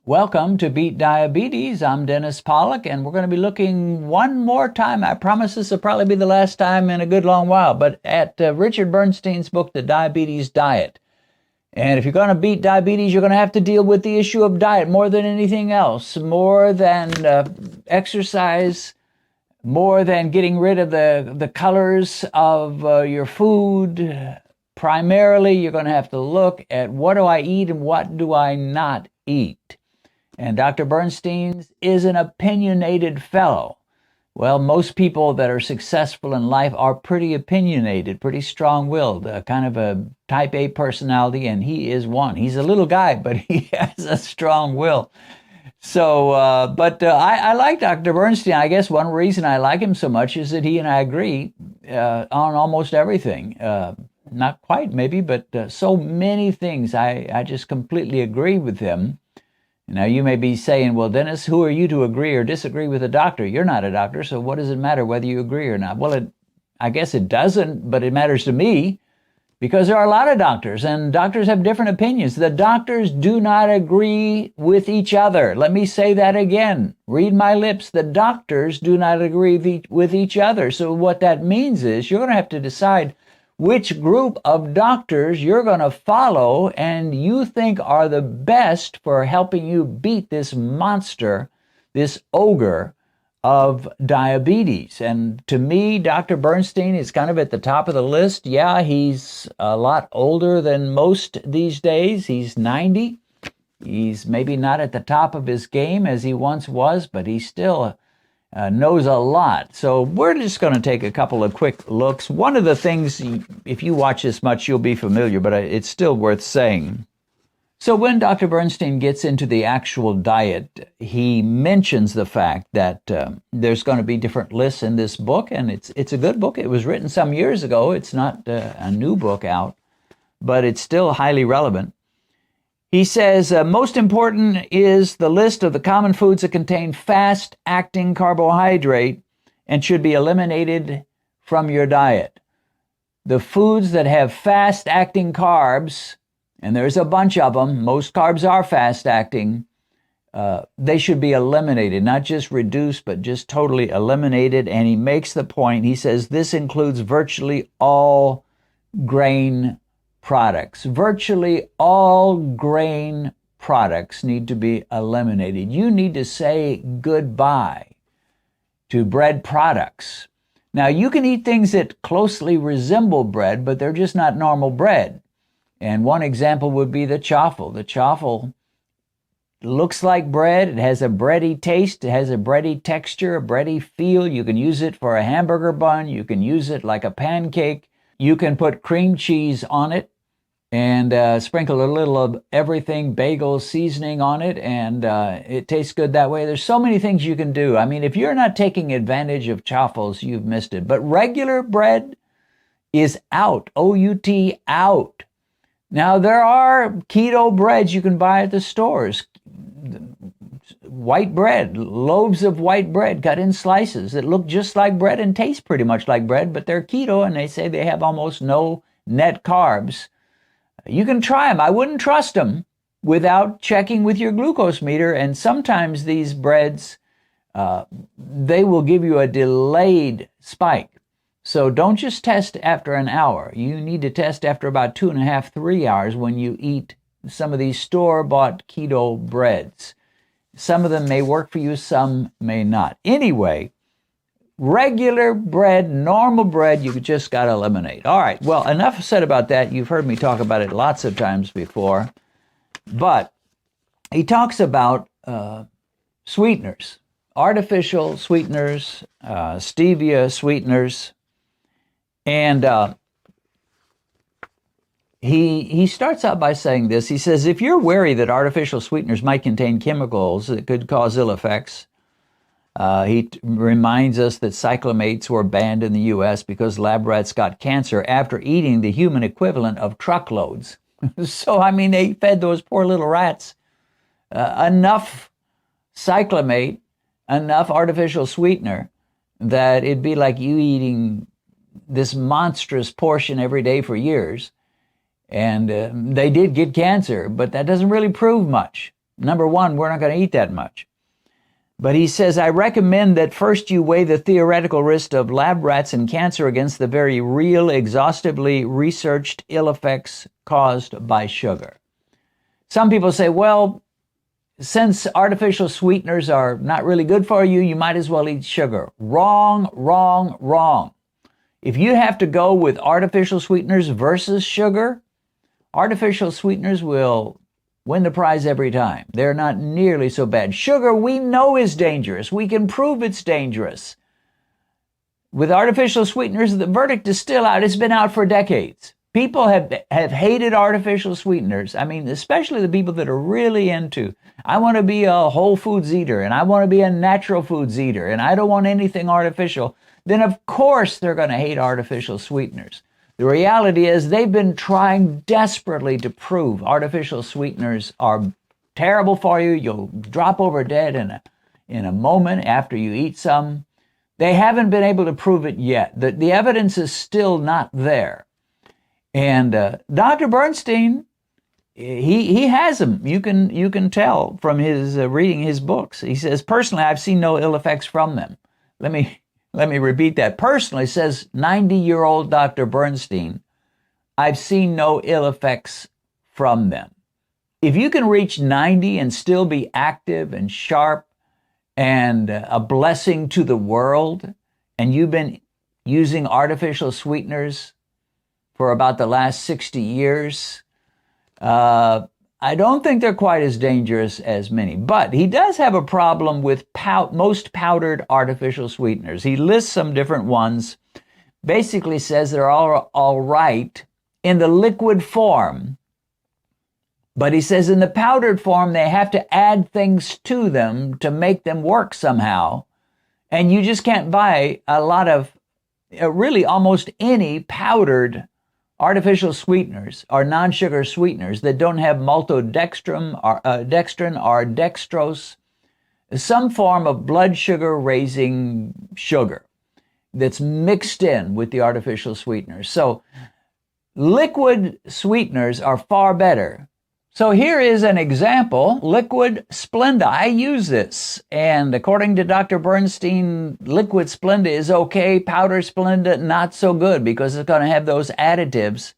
Welcome to Beat Diabetes. I'm Dennis Pollock, and we're going to be looking one more time. I promise this will probably be the last time in a good long while, but at Richard Bernstein's book, The Diabetes Diet. And if you're going to beat diabetes, you're going to have to deal with the issue of diet more than anything else, more than exercise, more than getting rid of the colors of your food. Primarily, you're going to have to look at what do I eat and what do I not eat. And Dr. Bernstein is an opinionated fellow. Well, most people that are successful in life are pretty opinionated, pretty strong-willed, kind of a type A personality, and he is one. He's a little guy, but he has a strong will. So, I like Dr. Bernstein. I guess one reason I like him so much is that he and I agree on almost everything. Not quite, maybe, but so many things. I just completely agree with him. Now, you may be saying, well, Dennis, who are you to agree or disagree with a doctor? You're not a doctor, so what does it matter whether you agree or not? Well, I guess it doesn't, but it matters to me because there are a lot of doctors, and doctors have different opinions. The doctors do not agree with each other. Let me say that again. Read my lips. The doctors do not agree with each other. So what that means is you're going to have to decide which group of doctors you're going to follow and you think are the best for helping you beat this monster, this ogre of diabetes. And to me, Dr. Bernstein is kind of at the top of the list. Yeah, he's a lot older than most these days. He's 90. He's maybe not at the top of his game as he once was, but he still knows a lot. So we're just going to take a couple of quick looks. One of the things, if you watch this much, you'll be familiar, but it's still worth saying. So when Dr. Bernstein gets into the actual diet, he mentions the fact that there's going to be different lists in this book, and it's a good book. It was written some years ago. It's not a new book out, but it's still highly relevant. He says, most important is the list of the common foods that contain fast-acting carbohydrate and should be eliminated from your diet. The foods that have fast-acting carbs, and there's a bunch of them, most carbs are fast-acting, they should be eliminated, not just reduced, but just totally eliminated. And he makes the point, he says, this includes virtually all grain products. Virtually all grain products need to be eliminated. You need to say goodbye to bread products. Now, you can eat things that closely resemble bread, but they're just not normal bread. And one example would be the chaffle. The chaffle looks like bread. It has a bready taste. It has a bready texture, a bready feel. You can use it for a hamburger bun. You can use it like a pancake. You can put cream cheese on it and sprinkle a little of everything, bagel seasoning on it, and it tastes good that way. There's so many things you can do. I mean, if you're not taking advantage of chaffles, you've missed it. But regular bread is out, O-U-T, out. Now, there are keto breads you can buy at the stores. White bread, loaves of white bread cut in slices that look just like bread and taste pretty much like bread, but they're keto, and they say they have almost no net carbs. You can try them. I wouldn't trust them without checking with your glucose meter. And sometimes these breads, they will give you a delayed spike. So don't just test after an hour. You need to test after about 2.5, 3 hours when you eat some of these store-bought keto breads. Some of them may work for you, some may not. Anyway, regular bread, normal bread, you just got to eliminate. All right, well, enough said about that. You've heard me talk about it lots of times before. But he talks about sweeteners, artificial sweeteners, stevia sweeteners. And he starts out by saying this. He says, if you're wary that artificial sweeteners might contain chemicals that could cause ill effects, he reminds us that cyclamates were banned in the U.S. because lab rats got cancer after eating the human equivalent of truckloads. So, I mean, they fed those poor little rats enough cyclamate, enough artificial sweetener, that it'd be like you eating this monstrous portion every day for years. And they did get cancer, but that doesn't really prove much. number one, we're not going to eat that much. But he says, I recommend that first you weigh the theoretical risk of lab rats and cancer against the very real, exhaustively researched ill effects caused by sugar. Some people say, well, since artificial sweeteners are not really good for you, you might as well eat sugar. Wrong, wrong, wrong. If you have to go with artificial sweeteners versus sugar, artificial sweeteners will win the prize every time. They're not nearly so bad. Sugar, we know, is dangerous. We can prove it's dangerous. With artificial sweeteners, the verdict is still out. It's been out for decades. People have hated artificial sweeteners. I mean, especially the people that are really into, I want to be a whole foods eater, and I want to be a natural foods eater, and I don't want anything artificial. Then of course they're going to hate artificial sweeteners. The reality is they've been trying desperately to prove artificial sweeteners are terrible for you. You'll drop over dead in a moment after you eat some. They haven't been able to prove it yet. The evidence is still not there. And Dr. Bernstein, he has them. You can tell from his reading his books. He says, personally, I've seen no ill effects from them. Let me repeat that. Personally, says 90-year-old Dr. Bernstein, I've seen no ill effects from them. If you can reach 90 and still be active and sharp and a blessing to the world, and you've been using artificial sweeteners for about the last 60 years, I don't think they're quite as dangerous as many. But he does have a problem with most powdered artificial sweeteners. He lists some different ones, basically says they're all right in the liquid form. But he says in the powdered form, they have to add things to them to make them work somehow. And you just can't buy a lot of, really almost any powdered artificial sweeteners or non-sugar sweeteners that don't have maltodextrin or dextrose, some form of blood sugar raising sugar that's mixed in with the artificial sweeteners. So liquid sweeteners are far better. So here is an example, liquid Splenda. I use this, and according to Dr. Bernstein, liquid Splenda is okay, powder Splenda not so good because it's going to have those additives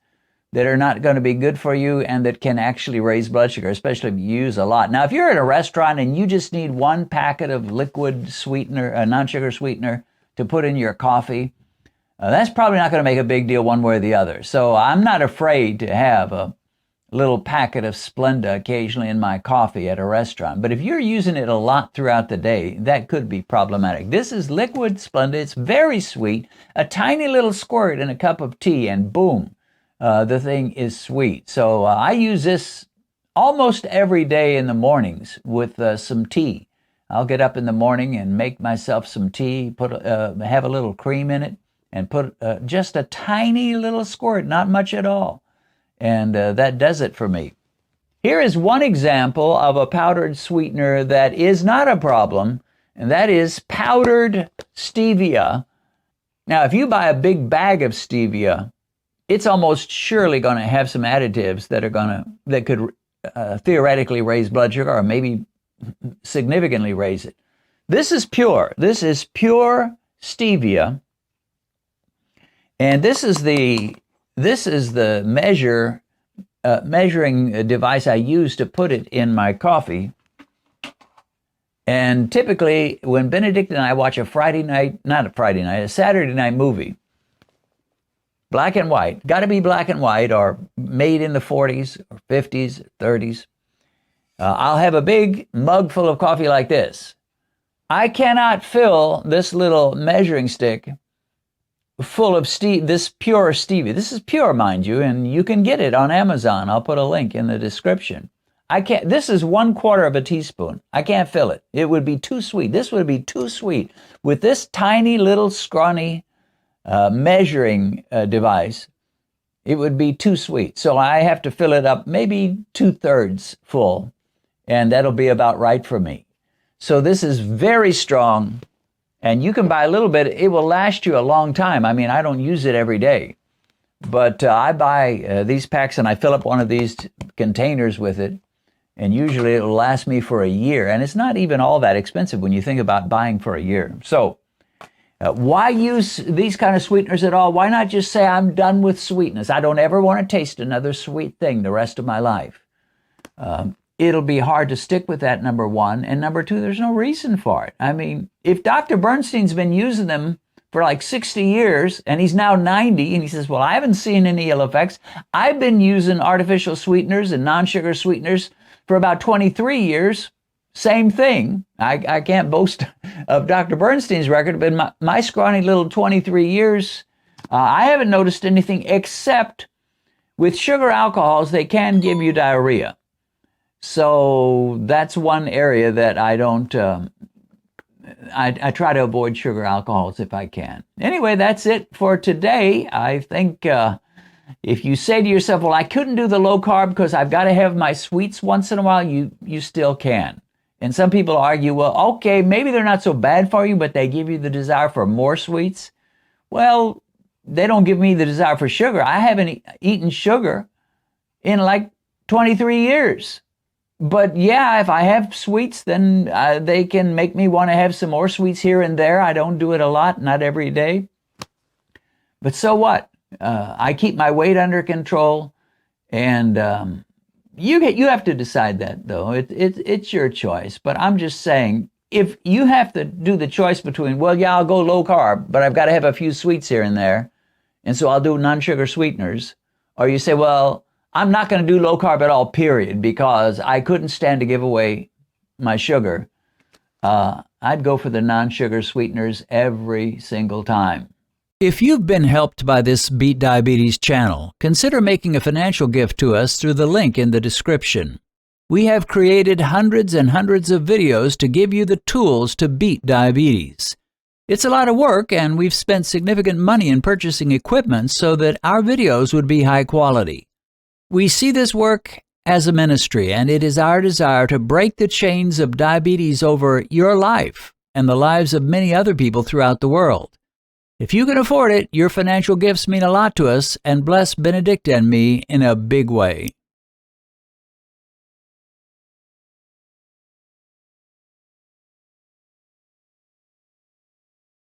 that are not going to be good for you and that can actually raise blood sugar, especially if you use a lot. Now, if you're at a restaurant and you just need one packet of liquid sweetener, a non-sugar sweetener to put in your coffee, that's probably not going to make a big deal one way or the other. So I'm not afraid to have a little packet of Splenda occasionally in my coffee at a restaurant. But if you're using it a lot throughout the day, that could be problematic. This is liquid Splenda. It's very sweet. A tiny little squirt in a cup of tea and boom, the thing is sweet. So I use this almost every day in the mornings with some tea. I'll get up in the morning and make myself some tea, have a little cream in it, and put just a tiny little squirt, not much at all. And that does it for me. Here is one example of a powdered sweetener that is not a problem, and that is powdered stevia. Now, if you buy a big bag of stevia, it's almost surely going to have some additives that could theoretically raise blood sugar or maybe significantly raise it. This is pure. This is pure stevia, and this is the measuring device I use to put it in my coffee. And typically, when Benedict and I watch a Saturday night movie, black and white, got to be black and white or made in the 40s or 50s, 30s, I'll have a big mug full of coffee like this. I cannot fill this little measuring stick full of this pure stevia. This is pure, mind you, and you can get it on Amazon. I'll put a link in the description. This is 1/4 of a teaspoon. I can't fill it. It would be too sweet. This would be too sweet. With this tiny little scrawny measuring device, it would be too sweet. So I have to fill it up maybe 2/3 full, and that'll be about right for me. So this is very strong. And you can buy a little bit. It will last you a long time. I mean, I don't use it every day. But I buy these packs and I fill up one of these containers with it. And usually it will last me for a year. And it's not even all that expensive when you think about buying for a year. So why use these kind of sweeteners at all? Why not just say, I'm done with sweetness. I don't ever want to taste another sweet thing the rest of my life. It'll be hard to stick with that, number one. And number two, there's no reason for it. I mean, if Dr. Bernstein's been using them for like 60 years and he's now 90 and he says, well, I haven't seen any ill effects. I've been using artificial sweeteners and non-sugar sweeteners for about 23 years. Same thing. I can't boast of Dr. Bernstein's record, but my scrawny little 23 years, I haven't noticed anything except with sugar alcohols, they can give you diarrhea. So that's one area that I don't, I try to avoid sugar alcohols if I can. Anyway, that's it for today. I think if you say to yourself, well, I couldn't do the low carb because I've got to have my sweets once in a while, you still can. And some people argue, well, okay, maybe they're not so bad for you, but they give you the desire for more sweets. Well, they don't give me the desire for sugar. I haven't eaten sugar in like 23 years. But yeah, if I have sweets, then they can make me want to have some more sweets here and there. I don't do it a lot, not every day. But so what? I keep my weight under control, and you have to decide that, though. It's your choice. But I'm just saying, if you have to do the choice between, well, yeah, I'll go low carb, but I've got to have a few sweets here and there, and so I'll do non-sugar sweeteners, or you say, well, I'm not going to do low carb at all, period, because I couldn't stand to give away my sugar. I'd go for the non-sugar sweeteners every single time. If you've been helped by this Beat Diabetes channel, consider making a financial gift to us through the link in the description. We have created hundreds and hundreds of videos to give you the tools to beat diabetes. It's a lot of work, and we've spent significant money in purchasing equipment so that our videos would be high quality. We see this work as a ministry, and it is our desire to break the chains of diabetes over your life and the lives of many other people throughout the world. If you can afford it, your financial gifts mean a lot to us and bless Benedict and me in a big way.